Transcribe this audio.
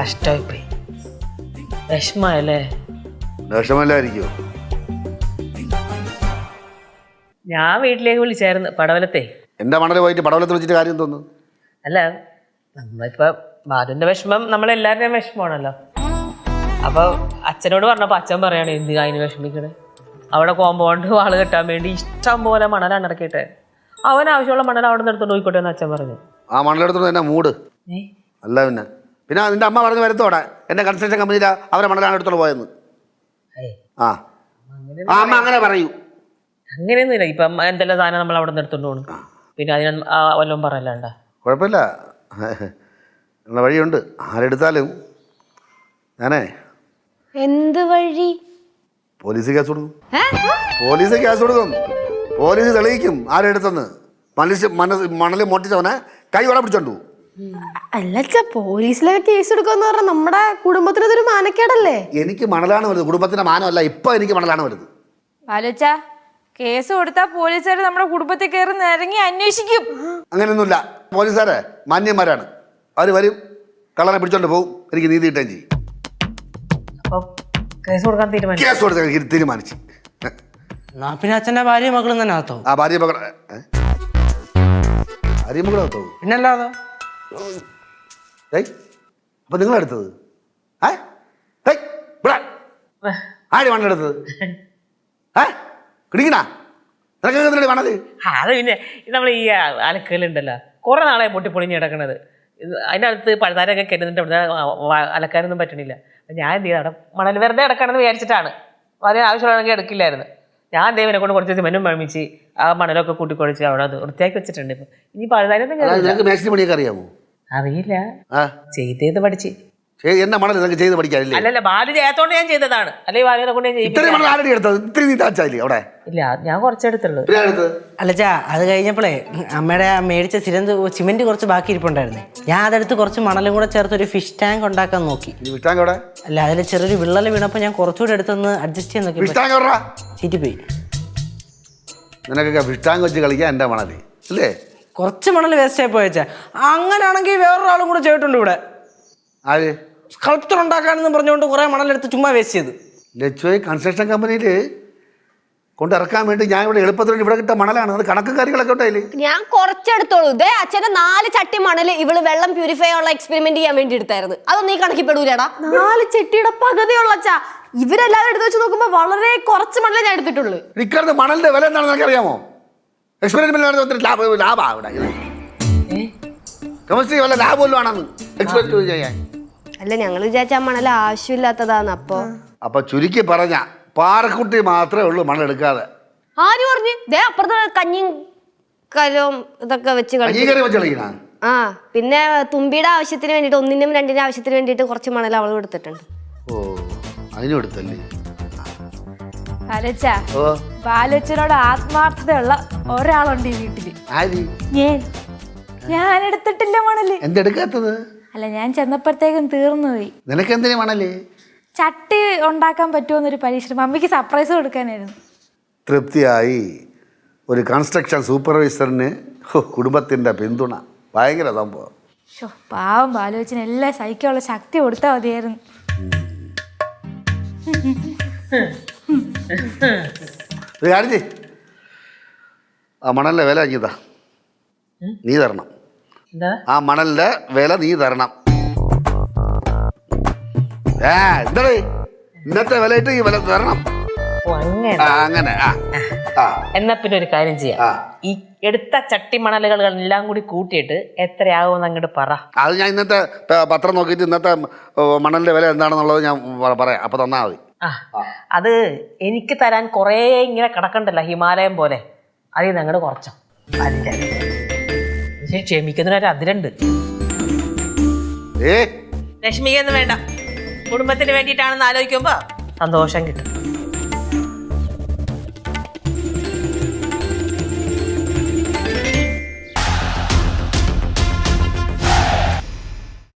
കഷ്ടമായി വിഷമല്ലേ? വിഷമല്ലായിരിക്കോ? ഞാൻ വീട്ടിലേക്ക് വിളിച്ചായിരുന്നു പടവലത്തെ. എന്റെ മണൽ പോയിട്ട് പടവലത്ത് വെച്ചിട്ട് കാര്യം തോന്നുന്നു. അല്ല നമ്മളിപ്പോ ബാലുവിന്റെ വിഷമം നമ്മളെല്ലാവരുടെയും വിഷമമാണല്ലോ. അപ്പൊ അച്ഛനോട് പറഞ്ഞപ്പോ അച്ഛൻ പറയാണ് എന്ത് അതിന് വിഷമിക്കണേ, അവിടെ കോമ്പൗണ്ട് വാള് കെട്ടാൻ വേണ്ടി ഇഷ്ടം പോലെ മണലാണ് ഇറക്കിയിട്ട് അവൻ ആവശ്യമുള്ള മണൽ അവിടെ നിന്ന് എടുത്തോണ്ട് പോയിക്കോട്ടെ എന്ന് അച്ഛൻ പറഞ്ഞു. ആ മണലെടുത്തോണ്ട് എന്നെ മൂട് അല്ല പിന്നെ പിന്നെ നിന്റെ അമ്മ പറഞ്ഞ് വരുത്തോടെ എന്റെ കൺസ്ട്രക്ഷൻ കമ്പനിയിൽ അവരെ മണലാണ് എടുത്തോണ്ട് പോയെന്ന്. ആ അമ്മ അങ്ങനെ പറയൂ. അങ്ങനെയൊന്നുമില്ല. ഇപ്പം എന്തെല്ലാം സാധനം നമ്മൾ അവിടെ നിന്ന് എടുത്തോണ്ട് പോകണം, പിന്നെ അതിന് വല്ലതും പറയല്ലാണ്ട. കുഴപ്പമില്ല, ഉള്ള വഴിയുണ്ട്. ആരെടുത്താലും ഞാനേ എന്ത് വഴി? പോലീസ് കേസ് കൊടുക്കും. പോലീസ് കേസ് കൊടുക്കും. പോലീസ് തെളിയിക്കും ആരെടുത്തെന്ന്. മണല് മോട്ടിച്ചവനെ കൈയോടെ പിടിച്ചോണ്ടു. അല്ല പോലീസിലൊക്കെ കേസ് എടുക്കാന്ന് പറഞ്ഞാൽ നമ്മുടെ കുടുംബത്തിനതൊരു മാനക്കേടല്ലേ? എനിക്ക് മണലാണ് വലുത്, കുടുംബത്തിന്റെ മാനമല്ല. ഇപ്പൊ എനിക്ക് മണലാണ് വലുത്. ബാലുച്ച കേസ് കൊടുത്താൽ പോലീസുകാർ നമ്മുടെ കുടുംബത്തിൽ കയറി നിരങ്ങി അന്വേഷിക്കും. അങ്ങനെയൊന്നുമില്ല. പോലീസുകാരെ മാന്യന്മാരാണ്. അവർ വരും, കള്ളനെ പിടിച്ചോണ്ട് പോകും, എനിക്ക് നീതി കിട്ടുകയും ചെയ്യും. കേസ് കൊടുക്കാൻ കേസ് കൊടുത്ത തീരുമാനിച്ചു. പിന്നെ അച്ഛന്റെ ഭാര്യ മകളും തന്നെ ആത്തോ? ആ ഭാര്യ മകളാത്തോ? പിന്നല്ലാതെ. അപ്പൊ നിങ്ങളെടുത്തത് ആര് മണ്ണെടുത്തത്? കിടിക്കണ നിനക്ക് മണല്? അത് പിന്നെ നമ്മൾ ഈ അലക്കലുണ്ടല്ലോ കുറെ നാളെ പൊട്ടിപ്പൊളിഞ്ഞ് കിടക്കണത്. അതിനകത്ത് പഴുതാരൊക്കെ കരുന്നിട്ട് അവിടെ അലക്കാനൊന്നും പറ്റണില്ല. ഞാൻ എന്ത് ചെയ്തു, അവിടെ മണൽ വെറുതെ കിടക്കണമെന്ന് വിചാരിച്ചിട്ടാണ്. വളരെ ആവശ്യമുള്ളതെങ്കിൽ എടുക്കില്ലായിരുന്നു. ഞാൻ ദൈവനെ കൊണ്ട് കുറച്ച് സിമെന്റും മഴമിച്ച് ആ മണലൊക്കെ കൂട്ടിക്കൊഴിച്ച് അവിടെ അത് വൃത്തിയാക്കി വെച്ചിട്ടുണ്ട്. ഇപ്പൊ ഇനി പഴുതാരൊന്നും അറിയാമോ? അറിയില്ല, ചെയ്തത് പഠിച്ച്. എന്നെ മണൽ നിനക്ക് ചെയ്ത് പഠിക്കാനില്ലേ? അല്ലല്ല, ബാലു ചെയ്യാത്തോണ്ട് ഞാൻ ചെയ്തതാണ്. അല്ലെങ്കിൽ ബാലുവിനെ കൊണ്ട് ഇല്ല, ഞാൻ കുറച്ചെടുത്തുള്ളൂ. അല്ലച്ചാ അത് കഴിഞ്ഞപ്പോഴേ അമ്മയുടെ മേടിച്ച സിമെന്റ് കുറച്ച് ബാക്കി ഇരിപ്പുണ്ടായിരുന്നേ. ഞാൻ അതെടുത്ത് കുറച്ച് മണലും കൂടെ ചേർത്ത് ഒരു ഫിഷ് ടാങ്ക് ഉണ്ടാക്കാൻ നോക്കി. അല്ല അതിൽ ചെറിയൊരു വിള്ളൽ വീണപ്പോ ഞാൻ കുറച്ചുകൂടെ എടുത്തൊന്ന് അഡ്ജസ്റ്റ് ചെയ്യാൻ നോക്കി. ചീറ്റിപ്പോയി. നിനക്കൊക്കെ ഫിഷ് ടാങ്ക് വെച്ച് കളിക്കാൻ എന്റെ മണല് അല്ലേ? കുറച്ച് മണൽ വേസ്റ്റ് ആയി പോയച്ചാ. അങ്ങനെയാണെങ്കിൽ വേറൊരാളും കൂടെ ചെയ്തിട്ടുണ്ട് ഇവിടെ. ആര്? സ്കൾപ്ചർ ഉണ്ടാക്കാനെന്ന് പറഞ്ഞുകൊണ്ട് കുറെ മണലെടുത്ത് ചുമ്മാ വേസ്റ്റ് ചെയ്ത്. ലച്ചുവേ കൺസ്ട്രക്ഷൻ കമ്പനിയിൽ കൊണ്ടിറക്കാൻ വേണ്ടി ഞാൻ ഇവിടെ എളുപ്പത്തിൽ ഇവിടെ കിട്ട മണലാണ്. അത് കണക്കും കാര്യങ്ങളൊക്കെ ഉണ്ടായില്ലേ? ഞാൻ കുറച്ചെടുത്തോളൂ. ഇതേ അച്ഛന്റെ 4 ചട്ടി മണല് ഇവള് വെള്ളം പ്യൂരിഫൈ ഉള്ള എക്സ്പെരിമെന്റ് ചെയ്യാൻ വേണ്ടി എടുത്തായിരുന്നു. അതൊന്നും ഈ കണക്കിപ്പെടൂലടാ. 4 ചട്ടിയുടെ പകുതിയുള്ള അച്ഛാ. ഇവരെല്ലാവരും എടുത്ത് വെച്ച് നോക്കുമ്പോ വളരെ കുറച്ച് മണലേ ഞാൻ എടുത്തിട്ടുള്ളൂ. ഇക്കാലത്ത് മണലിന്റെ വില എന്താണെന്ന് എനിക്ക് അറിയാമോ? എക്സ്പെരിമെന്റ് ലാഭമാണ്. കെമിസ്ട്രി വല്ല ലാഭമല്ലോ ആണെന്ന് എക്സ്പെരിമെന്റ് ചെയ്യാൻ. അല്ല ഞങ്ങൾ വിചാരിച്ച ആ മണൽ ആവശ്യമില്ലാത്തതാന്ന്. അപ്പൊ ചുരുക്കി പറഞ്ഞ പാറക്കുട്ടി മാത്രമേ ഉള്ളൂ മണലെടുക്കാതെ. ആര് പറഞ്ഞു? അപ്പുറത്ത് കഞ്ഞിയും കലവും ഇതൊക്കെ വെച്ച് കളിക്കണ. ആ പിന്നെ തുമ്പിയുടെ ആവശ്യത്തിന് വേണ്ടിട്ട് 1-നും 2-നും ആവശ്യത്തിന് വേണ്ടിട്ട് കുറച്ച് മണൽ അവളും എടുത്തിട്ടുണ്ട്. ഓ അതിനും എടുത്തല്ലേ? ബാലുച്ചനോട് ആത്മാർത്ഥതയുള്ള ഒരാളുണ്ട് ഈ വീട്ടില്. ഞാൻ എടുത്തിട്ടില്ല മണല്. എന്തെടുക്കാത്തത്? അല്ല ഞാൻ ചെന്നപ്പോഴത്തേക്കും തീർന്നുപോയി. നിനക്ക് എന്തിനാ മണല്? ചട്ടി ഉണ്ടാക്കാൻ പറ്റുമെന്നൊരു പരീക്ഷ മമ്മിക്ക് സർപ്രൈസ് കൊടുക്കാനായിരുന്നു. തൃപ്തിയായി. ഒരു കൺസ്ട്രക്ഷൻ സൂപ്പർവൈസറിന് കുടുംബത്തിന്റെ പിന്തുണ ഭയങ്കര സംഭവം. പാവം ബാലുവച്ചന് എല്ലാം സഹിക്കാനുള്ള ശക്തി കൊടുത്താൽ മതിയായിരുന്നു. ആ മണലിന്റെ വില അഞ്ഞതാ നീ തരണം. ആ മണലിന്റെ വില നീ തരണം. എന്താ ഇന്നത്തെ വിലയിട്ട് ഈ വില തരണം. അങ്ങനെ. എന്നാ പിന്നെ ഒരു കാര്യം ചെയ്യാം. ഈ എടുത്ത ചട്ടി മണലുകൾ എല്ലാം കൂടി കൂട്ടിയിട്ട് എത്രയാകുമെന്ന് അങ്ങോട്ട് പറ. അത് ഞാൻ ഇന്നത്തെ പത്രം നോക്കിയിട്ട് ഇന്നത്തെ മണലിന്റെ വില എന്താണെന്നുള്ളത് ഞാൻ പറയാം. അപ്പൊ തന്നാ മതി. അത് എനിക്ക് തരാൻ കുറേ ഇങ്ങനെ കിടക്കണ്ടല്ലോ ഹിമാലയം പോലെ. അതിൽ നിന്ന് അങ്ങോട്ട് കുറച്ചോ. ക്ഷമിക്കുന്നതിനൊരു അതിരുണ്ട്. വിഷമിക്കൊന്നും വേണ്ട. കുടുംബത്തിന് വേണ്ടിയിട്ടാണെന്ന് ആലോചിക്കുമ്പോ സന്തോഷം കിട്ടും.